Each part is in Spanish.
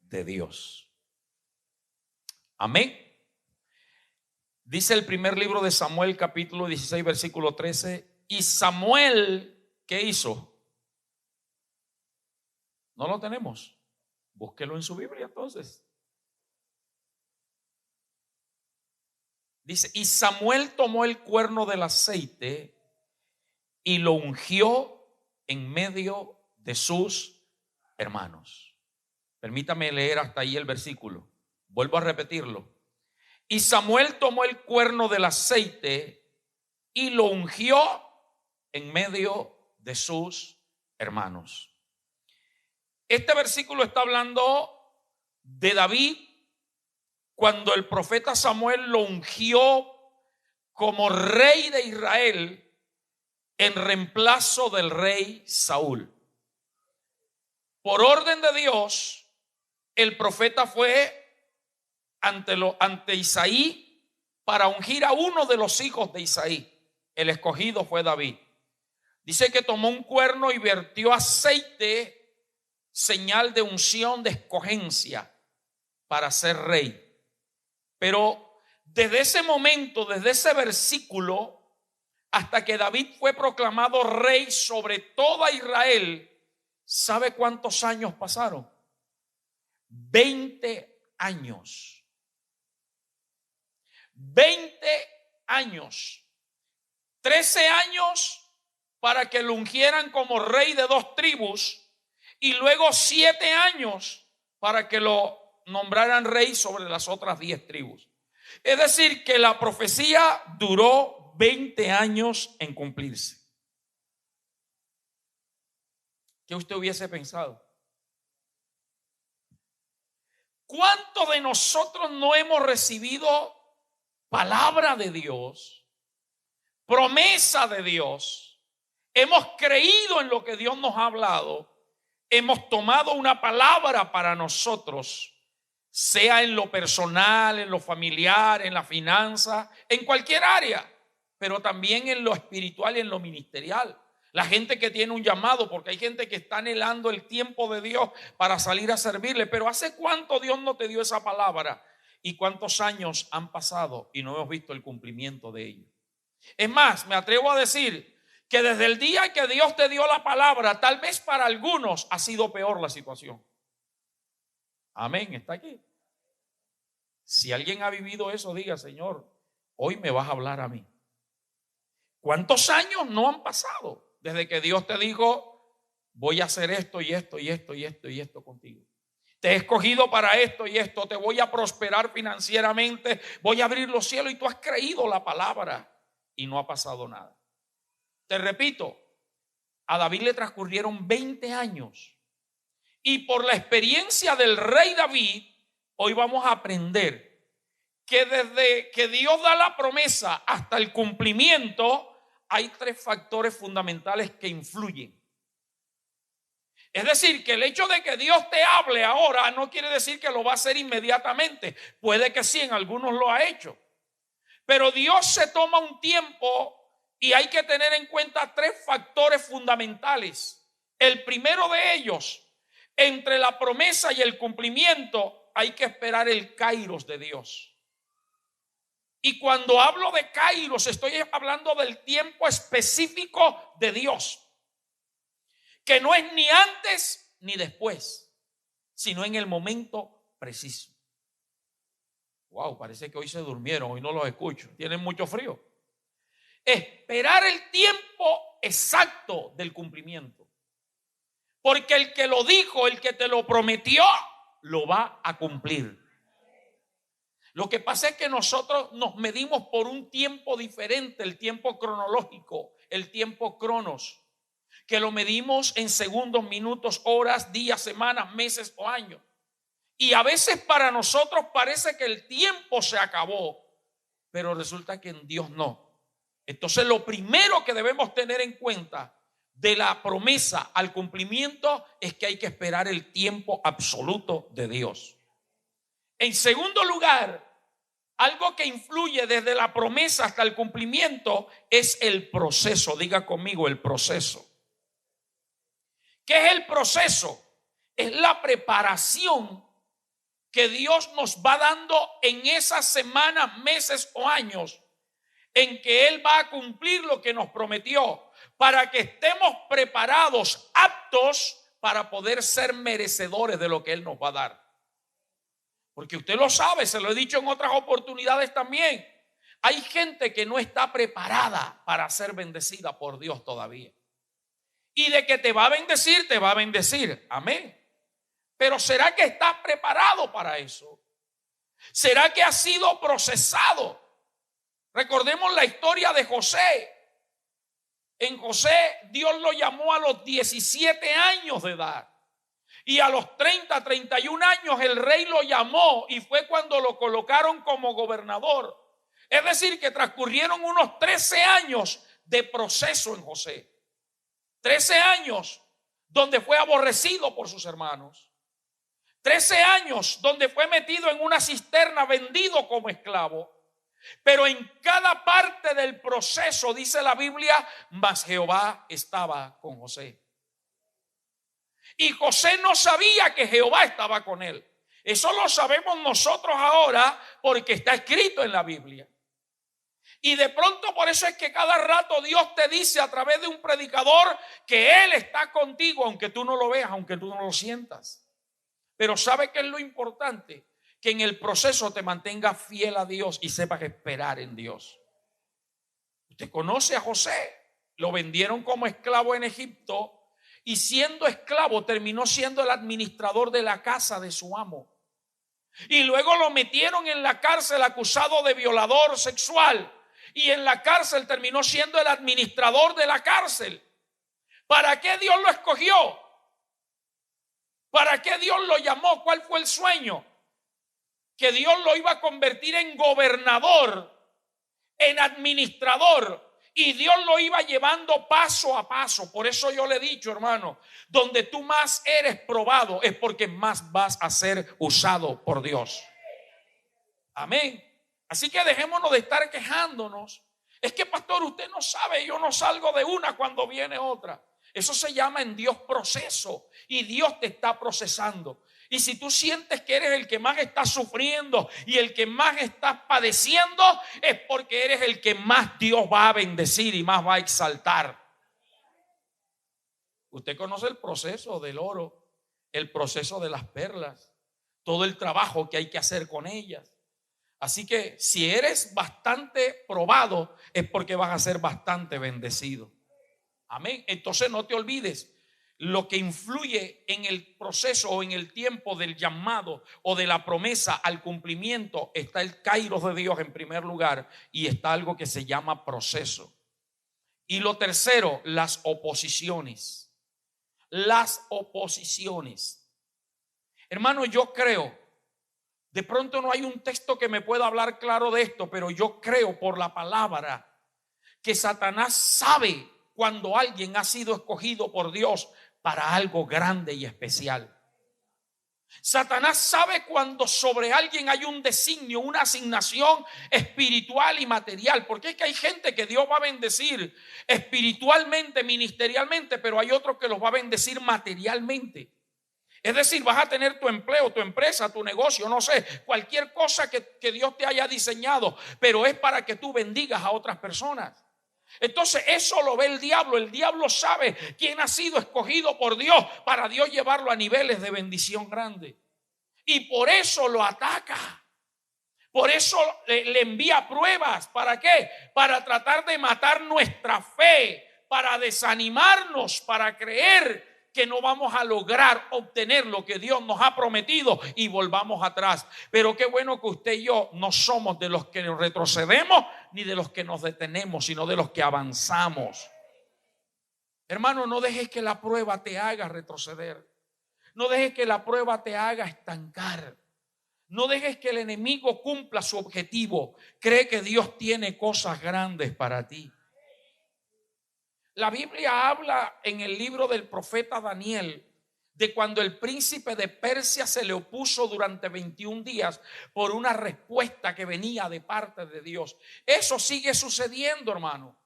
de Dios. Amén. Dice el primer libro de Samuel, capítulo 16, versículo 13. Y Samuel, ¿qué hizo? No lo tenemos. Búsquelo en su Biblia entonces. Dice, y Samuel tomó el cuerno del aceite y lo ungió en medio de sus hermanos. Permítame leer hasta ahí el versículo. Vuelvo a repetirlo. Y Samuel tomó el cuerno del aceite y lo ungió en medio de sus hermanos. Este versículo está hablando de David cuando el profeta Samuel lo ungió como rey de Israel en reemplazo del rey Saúl. Por orden de Dios, el profeta fue ante Isaí para ungir a uno de los hijos de Isaí. El escogido fue David. Dice que tomó un cuerno y vertió aceite, señal de unción, de escogencia para ser rey. Pero desde ese momento, desde ese versículo, hasta que David fue proclamado rey sobre toda Israel, ¿sabe cuántos años pasaron? 20 años. 20 años. 13 años para que lo ungieran como rey de 2 tribus y luego 7 años para que lo nombraran rey sobre las otras 10 tribus. Es decir, que la profecía duró 20 años en cumplirse. ¿Qué usted hubiese pensado? ¿Cuántos de nosotros no hemos recibido palabra de Dios, promesa de Dios? Hemos creído en lo que Dios nos ha hablado, hemos tomado una palabra para nosotros, sea en lo personal, en lo familiar, en la finanza, en cualquier área, pero también en lo espiritual y en lo ministerial. La gente que tiene un llamado, porque hay gente que está anhelando el tiempo de Dios para salir a servirle, pero ¿hace cuánto Dios no te dio esa palabra? ¿Y cuántos años han pasado y no hemos visto el cumplimiento de ello? Es más, me atrevo a decir que desde el día que Dios te dio la palabra, tal vez para algunos ha sido peor la situación. Amén, está aquí. Si alguien ha vivido eso, diga: Señor, hoy me vas a hablar a mí. ¿Cuántos años no han pasado desde que Dios te dijo: voy a hacer esto y esto y esto y esto y esto contigo? Te he escogido para esto y esto, te voy a prosperar financieramente, voy a abrir los cielos, y tú has creído la palabra y no ha pasado nada. Te repito, a David le transcurrieron 20 años y por la experiencia del rey David, hoy vamos a aprender que desde que Dios da la promesa hasta el cumplimiento hay 3 factores fundamentales que influyen. Es decir, que el hecho de que Dios te hable ahora no quiere decir que lo va a hacer inmediatamente. Puede que sí, en algunos lo ha hecho. Pero Dios se toma un tiempo y hay que tener en cuenta 3 factores fundamentales. El primero de ellos, entre la promesa y el cumplimiento, hay que esperar el kairos de Dios. Y cuando hablo de kairos, estoy hablando del tiempo específico de Dios, que no es ni antes ni después, sino en el momento preciso. Wow, parece que hoy se durmieron, hoy no los escucho. Tienen mucho frío. Esperar el tiempo exacto del cumplimiento. Porque el que lo dijo, el que te lo prometió, lo va a cumplir. Lo que pasa es que nosotros nos medimos por un tiempo diferente, el tiempo cronológico, el tiempo cronos, que lo medimos en segundos, minutos, horas, días, semanas, meses o años. Y a veces para nosotros parece que el tiempo se acabó, pero resulta que en Dios no. Entonces lo primero que debemos tener en cuenta de la promesa al cumplimiento es que hay que esperar el tiempo absoluto de Dios. En segundo lugar, algo que influye desde la promesa hasta el cumplimiento es el proceso. Diga conmigo: el proceso. ¿Qué es el proceso? es la preparación que Dios nos va dando en esas semanas, meses o años en que Él va a cumplir lo que nos prometió, para que estemos preparados, aptos para poder ser merecedores de lo que Él nos va a dar. Porque usted lo sabe, se lo he dicho en otras oportunidades también. Hay gente que no está preparada para ser bendecida por Dios todavía. Y de que te va a bendecir, te va a bendecir. Amén. Pero ¿será que estás preparado para eso? ¿Será que has sido procesado? Recordemos la historia de José. En José, Dios lo llamó a los 17 años de edad. Y a los 30, 31 años el rey lo llamó y fue cuando lo colocaron como gobernador. Es decir, que transcurrieron unos 13 años de proceso en José. 13 años donde fue aborrecido por sus hermanos. 13 años donde fue metido en una cisterna, vendido como esclavo. Pero en cada parte del proceso, dice la Biblia, mas Jehová estaba con José. Y José no sabía que Jehová estaba con él. Eso lo sabemos nosotros ahora porque está escrito en la Biblia. Y de pronto por eso es que cada rato Dios te dice a través de un predicador que Él está contigo, aunque tú no lo veas, aunque tú no lo sientas. Pero ¿sabe qué es lo importante? Que en el proceso te mantengas fiel a Dios y sepas esperar en Dios. Usted conoce a José, lo vendieron como esclavo en Egipto. Y siendo esclavo terminó siendo el administrador de la casa de su amo. Y luego lo metieron en la cárcel acusado de violador sexual. Y en la cárcel terminó siendo el administrador de la cárcel. ¿Para qué Dios lo escogió? ¿Para qué Dios lo llamó? ¿Cuál fue el sueño? Que Dios lo iba a convertir en gobernador, en administrador. Y Dios lo iba llevando paso a paso. Por eso yo le he dicho, hermano, donde tú más eres probado es porque más vas a ser usado por Dios. Amén. Así que dejémonos de estar quejándonos. Es que, pastor, usted no sabe, yo no salgo de una cuando viene otra. Eso se llama en Dios proceso. Y Dios te está procesando. Y si tú sientes que eres el que más está sufriendo y el que más estás padeciendo, es porque eres el que más Dios va a bendecir y más va a exaltar. Usted conoce el proceso del oro, el proceso de las perlas, todo el trabajo que hay que hacer con ellas. Así que si eres bastante probado, es porque vas a ser bastante bendecido. Amén. Entonces no te olvides. Lo que influye en el proceso o en el tiempo del llamado o de la promesa al cumplimiento está el kairos de Dios en primer lugar y está algo que se llama proceso. Y lo tercero, las oposiciones. Las oposiciones. Hermano, yo creo, de pronto no hay un texto que me pueda hablar claro de esto, pero yo creo por la palabra que Satanás sabe cuando alguien ha sido escogido por Dios para algo grande y especial. Satanás sabe cuando sobre alguien hay un designio, una asignación espiritual y material. Porque es que hay gente que Dios va a bendecir espiritualmente, ministerialmente, pero hay otros que los va a bendecir materialmente. Es decir, vas a tener tu empleo, tu empresa, tu negocio, no sé, cualquier cosa que Dios te haya diseñado, pero es para que tú bendigas a otras personas. Entonces eso lo ve el diablo sabe quién ha sido escogido por Dios para Dios llevarlo a niveles de bendición grande. Y por eso lo ataca, por eso le envía pruebas. ¿Para qué? Para tratar de matar nuestra fe, para desanimarnos, para creer que no vamos a lograr obtener lo que Dios nos ha prometido y volvamos atrás. Pero qué bueno que usted y yo no somos de los que retrocedemos ni de los que nos detenemos, sino de los que avanzamos. Hermano, no dejes que la prueba te haga retroceder. No dejes que la prueba te haga estancar. No dejes que el enemigo cumpla su objetivo. Cree que Dios tiene cosas grandes para ti. La Biblia habla en el libro del profeta Daniel de cuando el príncipe de Persia se le opuso durante 21 días por una respuesta que venía de parte de Dios. Eso sigue sucediendo, hermano.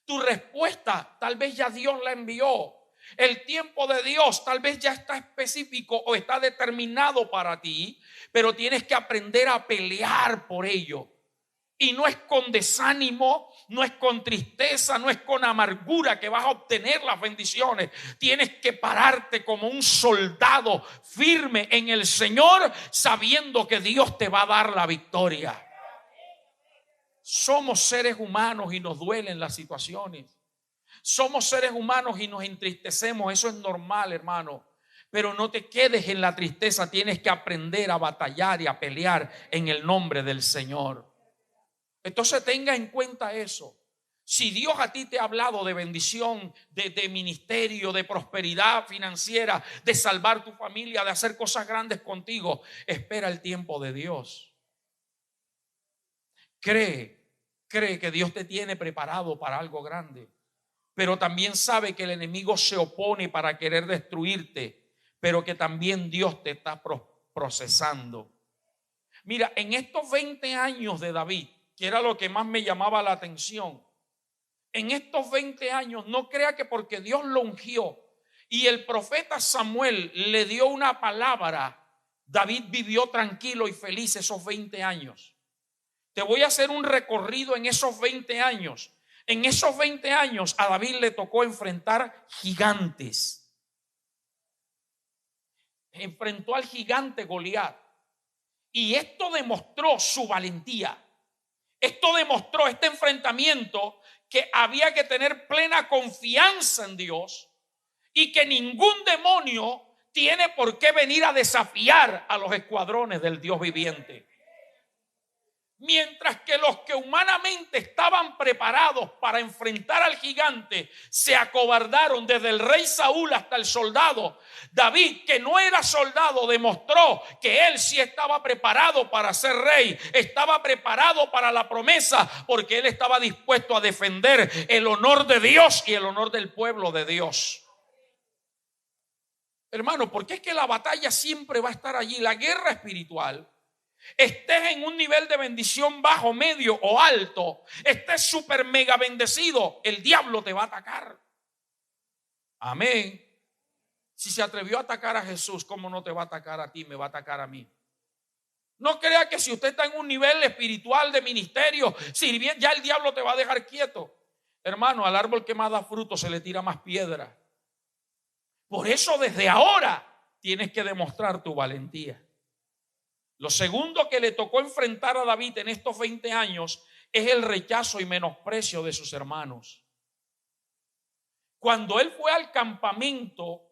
Tu respuesta tal vez ya Dios la envió. El tiempo de Dios tal vez ya está específico o está determinado para ti, pero tienes que aprender a pelear por ello. Y no es con desánimo, no es con tristeza, no es con amargura que vas a obtener las bendiciones. Tienes que pararte como un soldado firme en el Señor, sabiendo que Dios te va a dar la victoria. Somos seres humanos y nos duelen las situaciones. Somos seres humanos y nos entristecemos. Eso es normal, hermano. Pero no te quedes en la tristeza. Tienes que aprender a batallar y a pelear en el nombre del Señor. Entonces tenga en cuenta eso. Si Dios a ti te ha hablado de bendición, de ministerio, de prosperidad financiera, de salvar tu familia, de hacer cosas grandes contigo, espera el tiempo de Dios. Cree que Dios te tiene preparado para algo grande. Pero también sabe que el enemigo se opone para querer destruirte, pero que también Dios te está procesando. Mira, en estos 20 años de David, que era lo que más me llamaba la atención, en estos 20 años, no crea que porque Dios lo ungió y el profeta Samuel le dio una palabra, David vivió tranquilo y feliz esos 20 años. Te voy a hacer un recorrido en esos 20 años. En esos 20 años a David le tocó enfrentar gigantes. Enfrentó al gigante Goliat. Y esto demostró su valentía. Esto demostró, este enfrentamiento, que había que tener plena confianza en Dios y que ningún demonio tiene por qué venir a desafiar a los escuadrones del Dios viviente. Mientras que los que humanamente estaban preparados para enfrentar al gigante se acobardaron, desde el rey Saúl hasta el soldado, David, que no era soldado, demostró que él sí estaba preparado para ser rey, estaba preparado para la promesa, porque él estaba dispuesto a defender el honor de Dios y el honor del pueblo de Dios. Hermano, porque es que la batalla siempre va a estar allí, la guerra espiritual. Estés en un nivel de bendición bajo, medio o alto, estés súper mega bendecido, el diablo te va a atacar. Amén. Si se atrevió a atacar a Jesús, ¿cómo no te va a atacar a ti? Me va a atacar a mí. No crea que si usted está en un nivel espiritual de ministerio, si bien ya el diablo te va a dejar quieto. Hermano, al árbol que más da fruto se le tira más piedra. Por eso desde ahora tienes que demostrar tu valentía. Lo segundo que le tocó enfrentar a David en estos 20 años es el rechazo y menosprecio de sus hermanos. Cuando él fue al campamento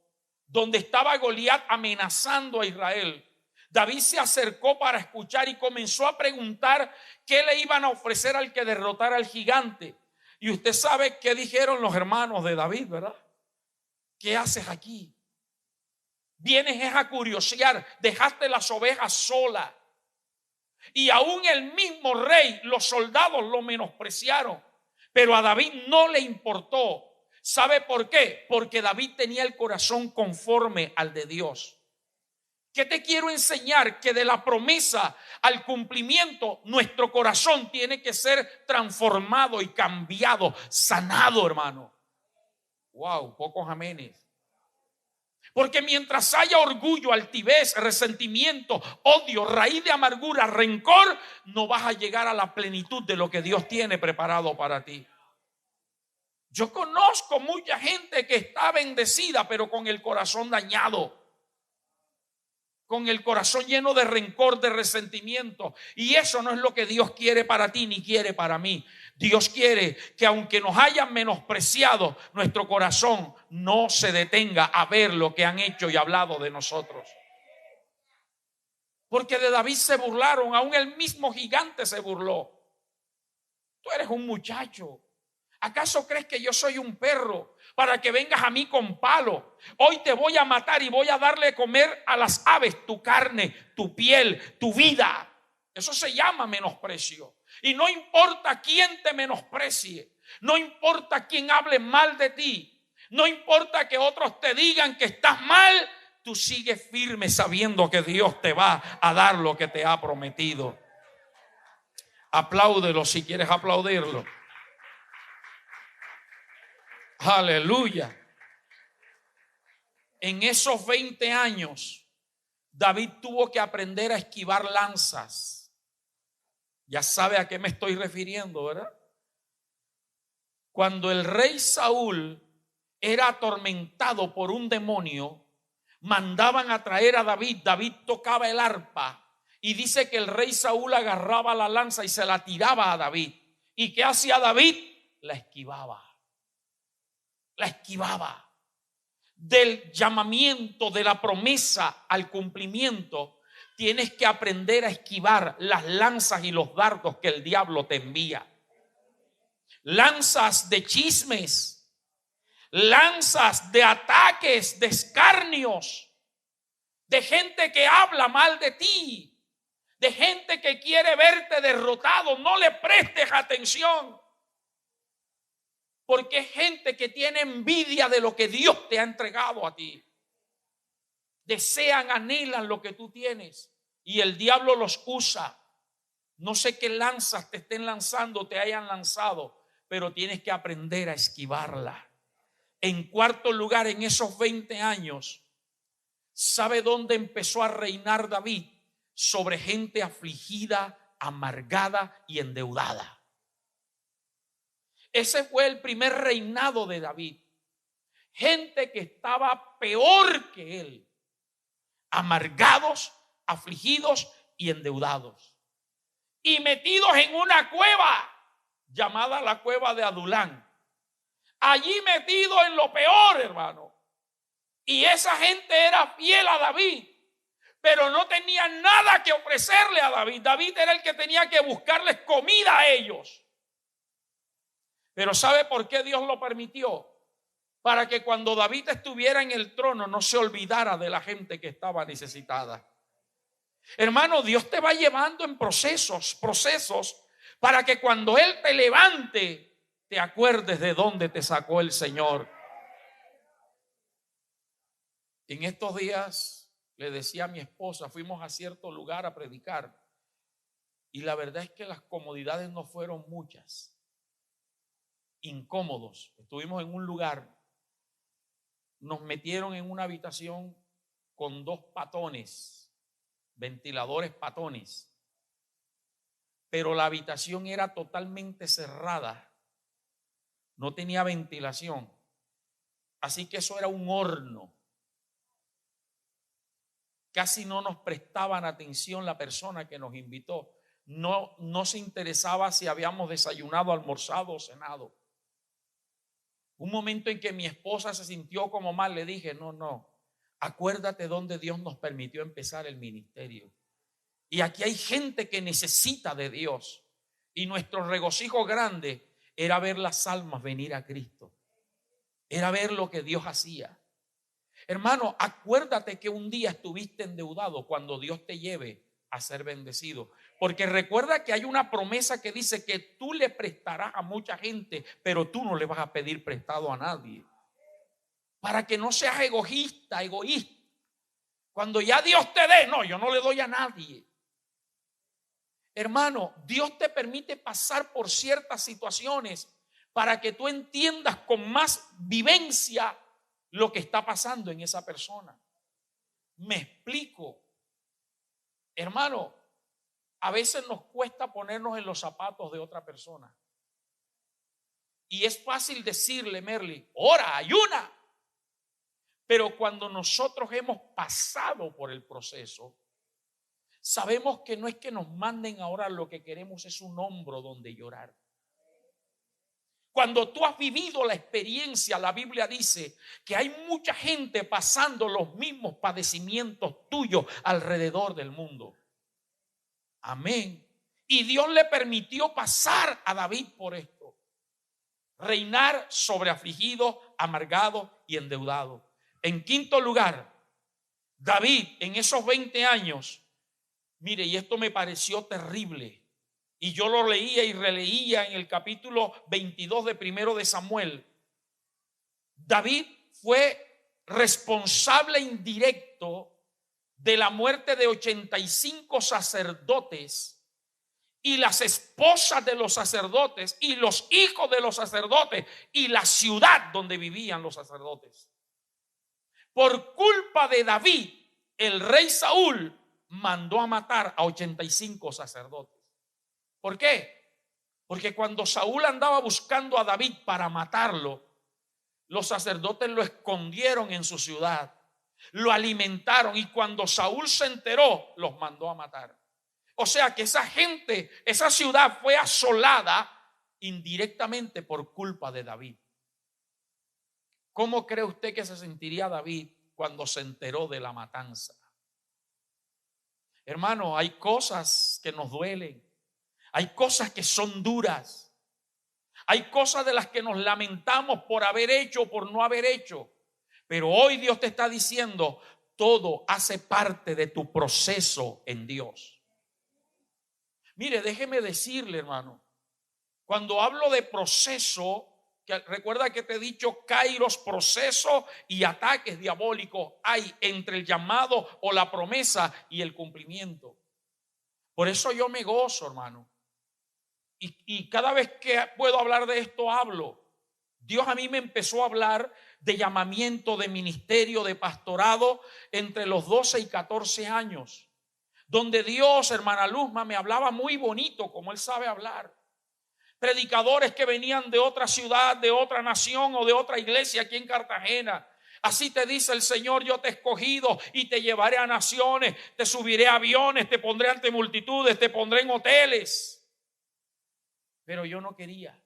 donde estaba Goliat amenazando a Israel, David se acercó para escuchar y comenzó a preguntar qué le iban a ofrecer al que derrotara al gigante. Y usted sabe qué dijeron los hermanos de David, ¿verdad? ¿Qué haces aquí? Vienes a curiosear, dejaste las ovejas solas. Y aún el mismo rey, los soldados lo menospreciaron, pero a David no le importó. ¿Sabe por qué? Porque David tenía el corazón conforme al de Dios. ¿Qué te quiero enseñar? Que de la promesa al cumplimiento, nuestro corazón tiene que ser transformado y cambiado, sanado, hermano. Wow, pocos amenes. Porque mientras haya orgullo, altivez, resentimiento, odio, raíz de amargura, rencor, no vas a llegar a la plenitud de lo que Dios tiene preparado para ti. Yo conozco mucha gente que está bendecida, pero con el corazón dañado, con el corazón lleno de rencor, de resentimiento. Y eso no es lo que Dios quiere para ti ni quiere para mí. Dios quiere que aunque nos hayan menospreciado, nuestro corazón no se detenga a ver lo que han hecho y hablado de nosotros. Porque de David se burlaron, aún el mismo gigante se burló. Tú eres un muchacho. ¿Acaso crees que yo soy un perro para que vengas a mí con palo? Hoy te voy a matar y voy a darle de comer a las aves tu carne, tu piel, tu vida. Eso se llama menosprecio. Y no importa quién te menosprecie, no importa quién hable mal de ti, no importa que otros te digan que estás mal, tú sigues firme sabiendo que Dios te va a dar lo que te ha prometido. Apláudelo si quieres aplaudirlo. Aleluya. En esos 20 años, David tuvo que aprender a esquivar lanzas. Ya sabe a qué me estoy refiriendo, ¿verdad? Cuando el rey Saúl era atormentado por un demonio, mandaban a traer a David. David tocaba el arpa y dice que el rey Saúl agarraba la lanza y se la tiraba a David. ¿Y qué hacía David? La esquivaba. La esquivaba. Del llamamiento, de la promesa al cumplimiento, tienes que aprender a esquivar las lanzas y los dardos que el diablo te envía. Lanzas de chismes, lanzas de ataques, de escarnios, de gente que habla mal de ti, de gente que quiere verte derrotado. No le prestes atención, porque es gente que tiene envidia de lo que Dios te ha entregado a ti. Desean, anhelan lo que tú tienes y el diablo los usa. No sé qué lanzas te estén lanzando, te hayan lanzado, pero tienes que aprender a esquivarla. En cuarto lugar, en esos 20 años, ¿sabe dónde empezó a reinar David? Sobre gente afligida, amargada y endeudada. Ese fue el primer reinado de David. Gente que estaba peor que él, amargados, afligidos y endeudados, y metidos en una cueva llamada la cueva de Adulán. Allí metido en lo peor, hermano. Y esa gente era fiel a David, pero no tenía nada que ofrecerle a David. David era el que tenía que buscarles comida a ellos. Pero ¿sabe por qué Dios lo permitió? Para que cuando David estuviera en el trono no se olvidara de la gente que estaba necesitada. Hermano, Dios te va llevando en procesos para que cuando Él te levante, te acuerdes de dónde te sacó el Señor. En estos días le decía a mi esposa, fuimos a cierto lugar a predicar, y la verdad es que las comodidades no fueron muchas. Incómodos. Estuvimos en un lugar, nos metieron en una habitación con 2 patones, ventiladores patones, pero la habitación era totalmente cerrada, no tenía ventilación, así que eso era un horno. Casi no nos prestaban atención la persona que nos invitó, no se interesaba si habíamos desayunado, almorzado o cenado. Un momento en que mi esposa se sintió como mal, le dije, no, acuérdate dónde Dios nos permitió empezar el ministerio. Y aquí hay gente que necesita de Dios. Y nuestro regocijo grande era ver las almas venir a Cristo. Era ver lo que Dios hacía. Hermano, acuérdate que un día estuviste endeudado cuando Dios te lleve a ser bendecido. Porque recuerda que hay una promesa que dice que tú le prestarás a mucha gente, pero tú no le vas a pedir prestado a nadie. Para que no seas egoísta. Cuando ya Dios te dé, no, yo no le doy a nadie. Hermano, Dios te permite pasar por ciertas situaciones para que tú entiendas con más vivencia lo que está pasando en esa persona. Me explico. Hermano, a veces nos cuesta ponernos en los zapatos de otra persona. Y es fácil decirle, Merly, ora, ayuna. Pero cuando nosotros hemos pasado por el proceso, sabemos que no es que nos manden ahora, lo que queremos es un hombro donde llorar. Cuando tú has vivido la experiencia, la Biblia dice que hay mucha gente pasando los mismos padecimientos tuyos alrededor del mundo. Amén. Y Dios le permitió pasar a David por esto. Reinar sobre afligidos, amargados y endeudados. En quinto lugar, David en esos 20 años, mire, y esto me pareció terrible, y yo lo leía y releía en el capítulo 22 de Primero de Samuel. David fue responsable indirecto de la muerte de 85 sacerdotes y las esposas de los sacerdotes y los hijos de los sacerdotes y la ciudad donde vivían los sacerdotes. Por culpa de David, el rey Saúl mandó a matar a 85 sacerdotes. ¿Por qué? Porque cuando Saúl andaba buscando a David para matarlo, los sacerdotes lo escondieron en su ciudad, lo alimentaron, y cuando Saúl se enteró, los mandó a matar. O sea que esa gente, esa ciudad fue asolada indirectamente por culpa de David. ¿Cómo cree usted que se sentiría David cuando se enteró de la matanza? Hermano, hay cosas que nos duelen, hay cosas que son duras, hay cosas de las que nos lamentamos por haber hecho o por no haber hecho. Pero hoy Dios te está diciendo, todo hace parte de tu proceso en Dios. Mire, déjeme decirle, hermano, cuando hablo de proceso, que recuerda que te he dicho kairos, proceso y ataques diabólicos hay entre el llamado o la promesa y el cumplimiento. Por eso yo me gozo, hermano. Y cada vez que puedo hablar de esto, hablo. Dios a mí me empezó a hablar de llamamiento, de ministerio, de pastorado entre los 12 y 14 años. Donde Dios, hermana Luzma, me hablaba muy bonito, como Él sabe hablar. Predicadores que venían de otra ciudad, de otra nación o de otra iglesia aquí en Cartagena. Así te dice el Señor: yo te he escogido y te llevaré a naciones, te subiré a aviones, te pondré ante multitudes, te pondré en hoteles. Pero yo no quería.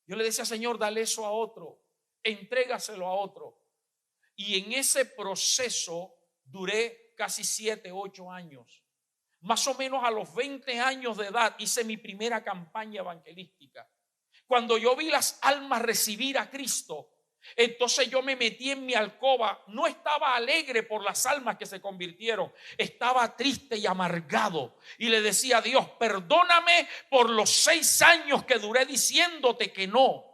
Yo le decía: Señor, dale eso a otro, entrégaselo a otro. Y en ese proceso duré casi 7, 8 años. Más o menos a los 20 años de edad hice mi primera campaña evangelística. Cuando yo vi las almas recibir a Cristo, entonces yo me metí en mi alcoba. No estaba alegre por las almas que se convirtieron, estaba triste y amargado. Y le decía a Dios: perdóname por los 6 años que duré diciéndote que no,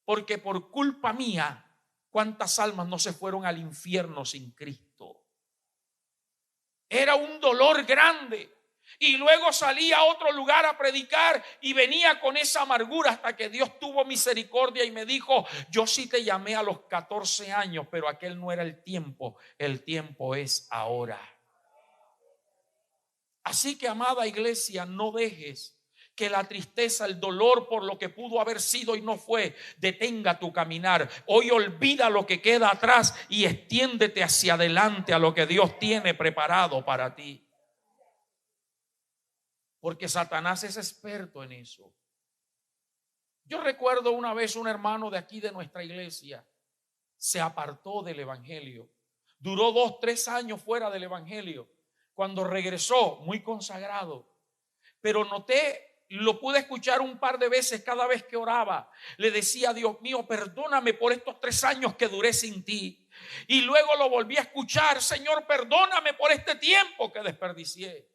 porque por culpa mía, ¿cuántas almas no se fueron al infierno sin Cristo? Era un dolor grande. Y luego salí a otro lugar a predicar y venía con esa amargura, hasta que Dios tuvo misericordia y me dijo: yo sí te llamé a los 14 años, pero aquel no era el tiempo es ahora. Así que, amada iglesia, no dejes que la tristeza, el dolor por lo que pudo haber sido y no fue, detenga tu caminar. Hoy olvida lo que queda atrás y extiéndete hacia adelante a lo que Dios tiene preparado para ti. Porque Satanás es experto en eso. Yo recuerdo una vez un hermano de aquí de nuestra iglesia se apartó del evangelio. Duró 2, 3 años fuera del evangelio. Cuando regresó, muy consagrado. Pero lo pude escuchar un par de veces cada vez que oraba. Le decía: Dios mío, perdóname por estos 3 años que duré sin ti. Y luego lo volví a escuchar: Señor, perdóname por este tiempo que desperdicié.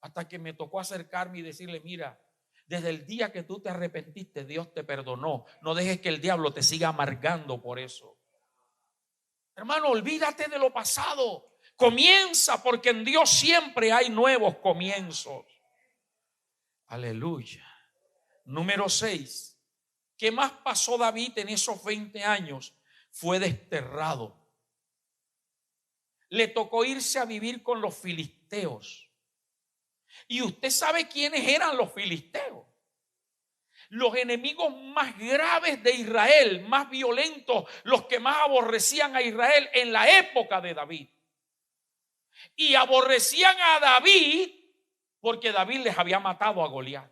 Hasta que me tocó acercarme y decirle: mira, desde el día que tú te arrepentiste, Dios te perdonó. No dejes que el diablo te siga amargando por eso. Hermano, olvídate de lo pasado. Comienza, porque en Dios siempre hay nuevos comienzos. Aleluya. Número 6. ¿Qué más pasó David en esos 20 años? Fue desterrado. Le tocó irse a vivir con los filisteos. Y usted sabe quiénes eran los filisteos. Los enemigos más graves de Israel, más violentos, los que más aborrecían a Israel en la época de David. Y aborrecían a David porque David les había matado a Goliat.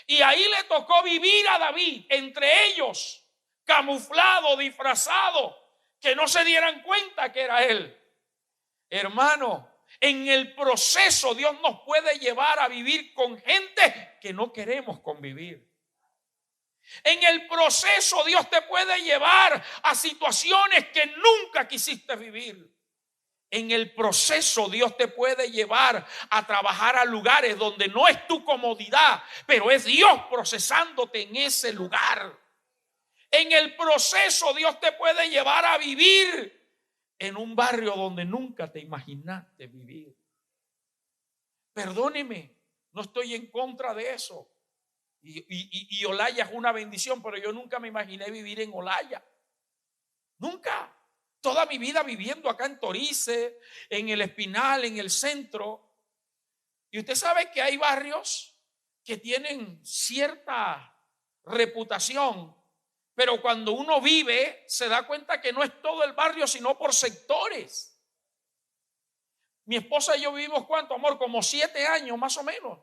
Y ahí le tocó vivir a David entre ellos, camuflado, disfrazado, que no se dieran cuenta que era él. Hermano, en el proceso Dios nos puede llevar a vivir con gente que no queremos convivir. En el proceso Dios te puede llevar a situaciones que nunca quisiste vivir. En el proceso Dios te puede llevar a trabajar a lugares donde no es tu comodidad, pero es Dios procesándote en ese lugar. En el proceso Dios te puede llevar a vivir en un barrio donde nunca te imaginaste vivir. Perdóneme, no estoy en contra de eso. Y Olaya es una bendición, pero yo nunca me imaginé vivir en Olaya. Nunca. Toda mi vida viviendo acá en Torice, en el Espinal, en el centro. Y usted sabe que hay barrios que tienen cierta reputación, pero cuando uno vive se da cuenta que no es todo el barrio, sino por sectores. Mi esposa y yo vivimos, ¿cuánto, amor? Como 7 años más o menos.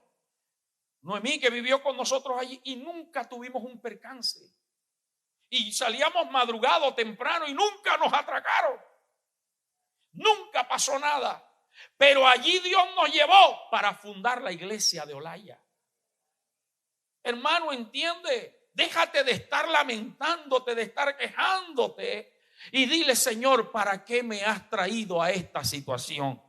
Noemí, que vivió con nosotros allí, y nunca tuvimos un percance. Y salíamos madrugado, temprano, y nunca nos atracaron. Nunca pasó nada. Pero allí Dios nos llevó para fundar la iglesia de Olaya. Hermano, entiende, déjate de estar lamentándote, de estar quejándote, y dile: Señor, ¿para qué me has traído a esta situación?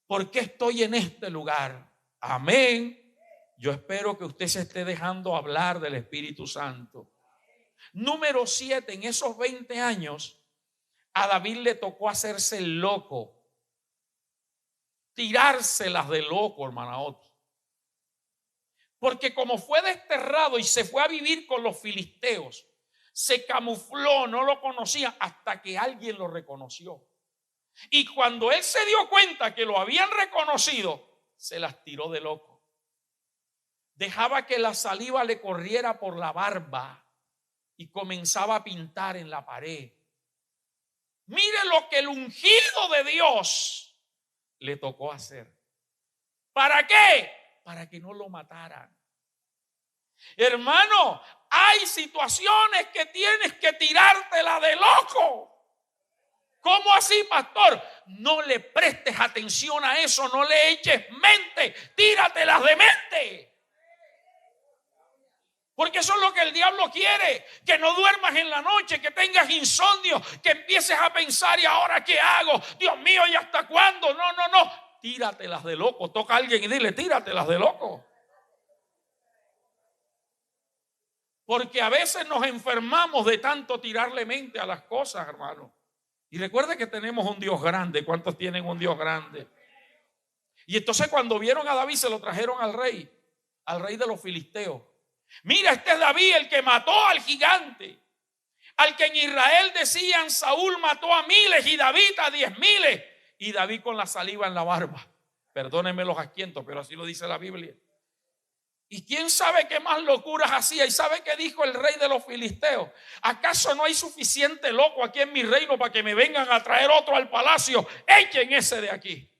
¿Por qué estoy en este lugar? Amén. Yo espero que usted se esté dejando hablar del Espíritu Santo. Número 7, en esos 20 años, a David le tocó hacerse el loco. Tirárselas de loco, hermana Otto. Porque como fue desterrado y se fue a vivir con los filisteos, se camufló, no lo conocía hasta que alguien lo reconoció. Y cuando él se dio cuenta que lo habían reconocido, se las tiró de loco. Dejaba que la saliva le corriera por la barba y comenzaba a pintar en la pared. Mire lo que el ungido de Dios le tocó hacer. ¿Para qué? Para que no lo mataran. Hermano, hay situaciones que tienes que tirártela de loco. ¿Cómo así, pastor? No le prestes atención a eso, no le eches mente, tíratelas de mente. Porque eso es lo que el diablo quiere, que no duermas en la noche, que tengas insomnio, que empieces a pensar: ¿y ahora qué hago? Dios mío, ¿y hasta cuándo? No. Tíratelas de loco. Toca a alguien y dile: tíratelas de loco. Porque a veces nos enfermamos de tanto tirarle mente a las cosas, hermano. Y recuerde que tenemos un Dios grande. ¿Cuántos tienen un Dios grande? Y entonces cuando vieron a David, se lo trajeron al rey de los filisteos. Mira, este es David, el que mató al gigante, al que en Israel decían: Saúl mató a miles y David a 10,000. Y David con la saliva en la barba. Perdónenme los asquientos, pero así lo dice la Biblia. Y quién sabe qué más locuras hacía. ¿Y sabe qué dijo el rey de los filisteos? ¿Acaso no hay suficiente loco aquí en mi reino para que me vengan a traer otro al palacio? Echen ese de aquí.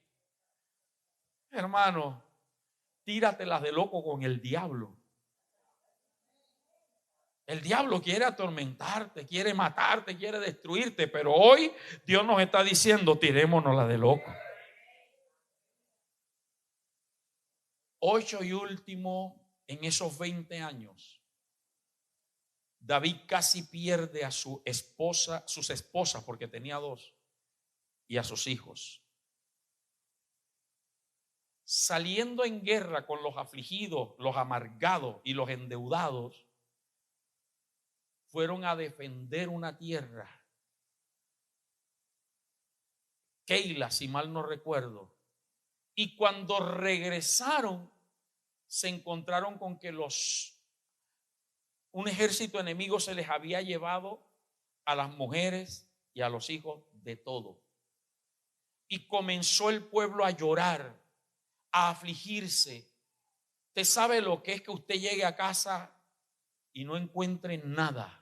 Hermano, tíratelas de loco con el diablo. El diablo quiere atormentarte, quiere matarte, quiere destruirte, pero hoy Dios nos está diciendo: tirémonos de loco. 8 y último, en esos 20 años, David casi pierde a sus esposas, porque tenía 2, y a sus hijos. Saliendo en guerra con los afligidos, los amargados y los endeudados, fueron a defender una tierra, Keila, si mal no recuerdo. Y cuando regresaron, se encontraron con que un ejército enemigo se les había llevado a las mujeres y a los hijos, de todo. Y comenzó el pueblo a llorar, a afligirse. Usted sabe lo que es que usted llegue a casa y no encuentre nada.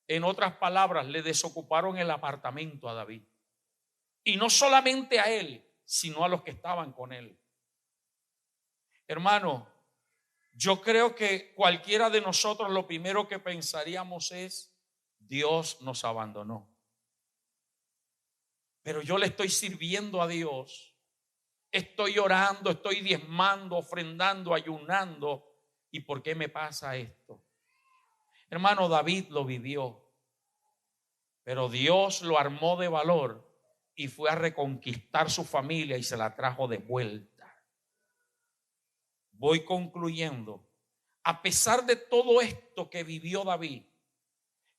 En otras palabras, le desocuparon el apartamento a David. Y no solamente a él, sino a los que estaban con él. Hermano, yo creo que cualquiera de nosotros lo primero que pensaríamos es: Dios nos abandonó. Pero yo le estoy sirviendo a Dios. Estoy orando, estoy diezmando, ofrendando, ayunando. ¿Y por qué me pasa esto? Hermano, David lo vivió, pero Dios lo armó de valor y fue a reconquistar su familia y se la trajo de vuelta. Voy concluyendo. A pesar de todo esto que vivió David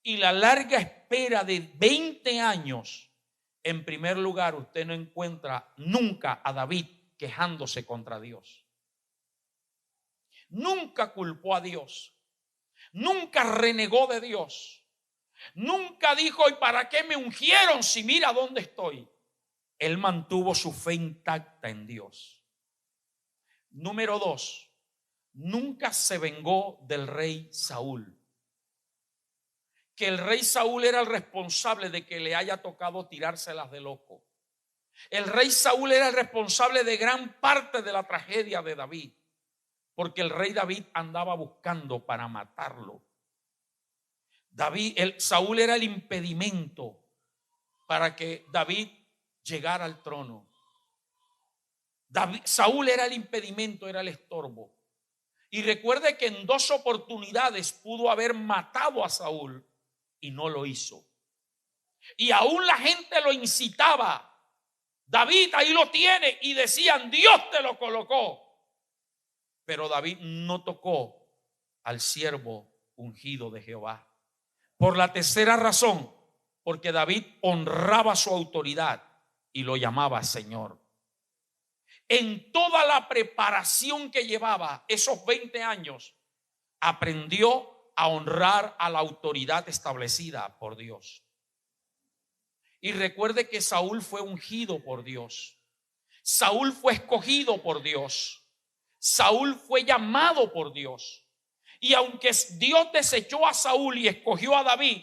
y la larga espera de 20 años, en primer lugar, usted no encuentra nunca a David quejándose contra Dios. Nunca culpó a Dios. Nunca renegó de Dios. Nunca dijo, ¿y para qué me ungieron si mira dónde estoy? Él mantuvo su fe intacta en Dios. Número 2, nunca se vengó del rey Saúl. Que el rey Saúl era el responsable de que le haya tocado tirárselas de loco. El rey Saúl era el responsable de gran parte de la tragedia de David, porque el rey David andaba buscando para matarlo. Saúl era el impedimento para que David llegara al trono. Saúl era el impedimento, era el estorbo. Y recuerde que en 2 oportunidades pudo haber matado a Saúl y no lo hizo. Y aún la gente lo incitaba. David, ahí lo tiene, y decían, Dios te lo colocó. Pero David no tocó al siervo ungido de Jehová. Por la tercera razón, porque David honraba su autoridad y lo llamaba Señor. En toda la preparación que llevaba esos 20 años, aprendió a honrar a la autoridad establecida por Dios. Y recuerde que Saúl fue ungido por Dios. Saúl fue escogido por Dios. Saúl fue llamado por Dios. Y aunque Dios desechó a Saúl y escogió a David,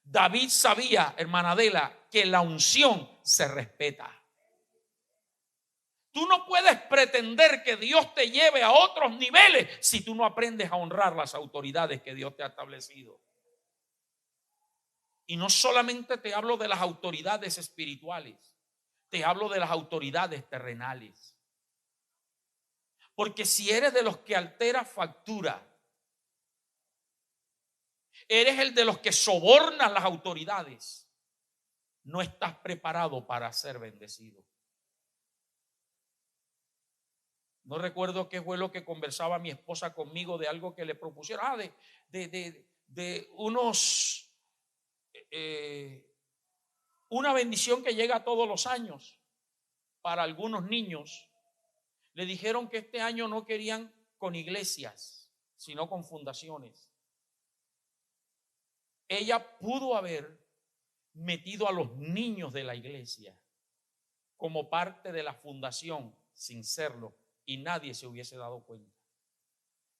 David sabía, hermana Adela, que la unción se respeta. Tú no puedes pretender que Dios te lleve a otros niveles si tú no aprendes a honrar las autoridades que Dios te ha establecido. Y no solamente te hablo de las autoridades espirituales, te hablo de las autoridades terrenales. Porque si eres de los que altera factura, eres el de los que sobornan las autoridades, no estás preparado para ser bendecido. No recuerdo qué fue lo que conversaba mi esposa conmigo de algo que le propusieron. De unos, una bendición que llega todos los años para algunos niños. Le dijeron que este año no querían con iglesias, sino con fundaciones. Ella pudo haber metido a los niños de la iglesia como parte de la fundación sin serlo, y nadie se hubiese dado cuenta.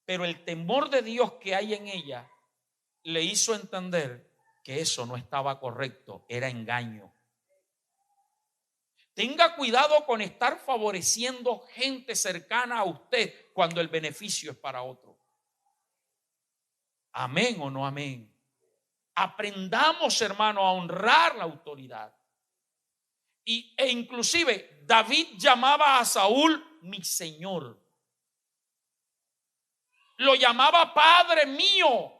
Pero el temor de Dios que hay en ella le hizo entender que eso no estaba correcto, era engaño. Tenga cuidado con estar favoreciendo gente cercana a usted cuando el beneficio es para otro. Amén o no amén. Aprendamos, hermano, a honrar la autoridad. E inclusive David llamaba a Saúl mi Señor. Lo llamaba Padre mío.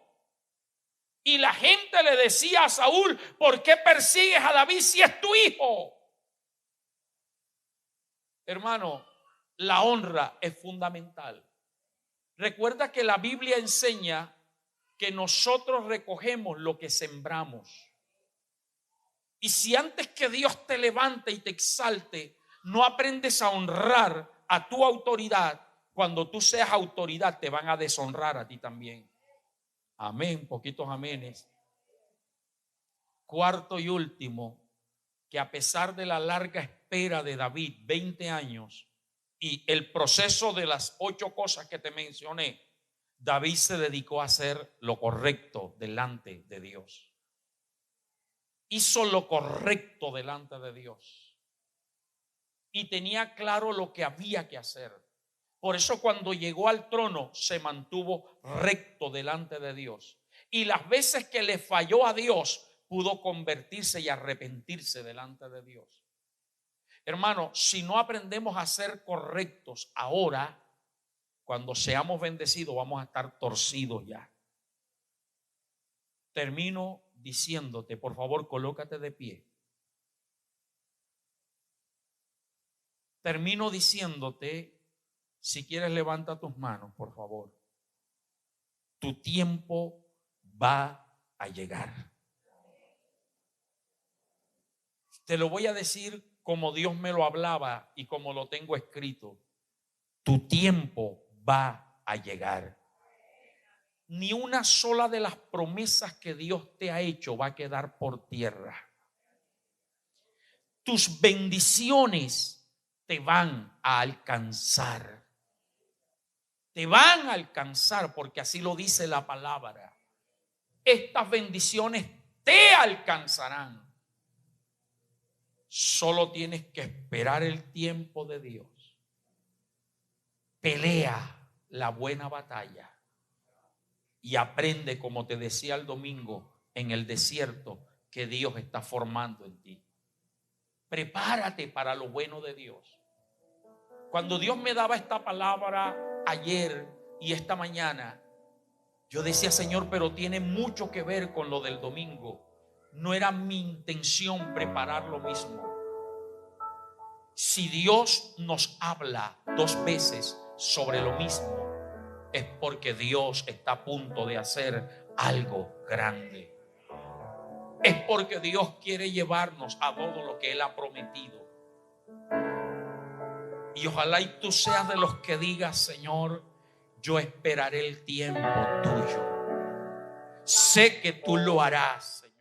Y la gente le decía a Saúl, ¿por qué persigues a David si es tu hijo? Hermano, la honra es fundamental. Recuerda que la Biblia enseña que nosotros recogemos lo que sembramos. Y si antes que Dios te levante y te exalte, no aprendes a honrar a tu autoridad, cuando tú seas autoridad te van a deshonrar a ti también. Amén, poquitos amenes. Cuarto y último, que a pesar de la larga espera de David, 20 años, y el proceso de las 8 cosas que te mencioné, David se dedicó a hacer lo correcto delante de Dios. Hizo lo correcto delante de Dios. Y tenía claro lo que había que hacer. Por eso cuando llegó al trono se mantuvo recto delante de Dios. Y las veces que le falló a Dios, pudo convertirse y arrepentirse delante de Dios. Hermano, si no aprendemos a ser correctos ahora, cuando seamos bendecidos vamos a estar torcidos ya. Termino diciéndote, por favor, colócate de pie. Termino diciéndote, si quieres levanta tus manos, por favor. Tu tiempo va a llegar. Te lo voy a decir como Dios me lo hablaba y como lo tengo escrito. Tu tiempo va a llegar. ni una sola de las promesas que Dios te ha hecho va a quedar por tierra. Tus bendiciones te van a alcanzar. Te van a alcanzar porque así lo dice la palabra. Estas bendiciones te alcanzarán. Solo tienes que esperar el tiempo de Dios. Pelea la buena batalla y aprende, como te decía el domingo en el desierto, que Dios está formando en ti. Prepárate para lo bueno de Dios. Cuando Dios me daba esta palabra ayer y esta mañana, yo decía, Señor, pero tiene mucho que ver con lo del domingo. No era mi intención preparar lo mismo. Si Dios nos habla 2 veces sobre lo mismo, es porque Dios está a punto de hacer algo grande. Es porque Dios quiere llevarnos a todo lo que Él ha prometido. Y ojalá y tú seas de los que digas, Señor, yo esperaré el tiempo tuyo. Sé que tú lo harás, Señor.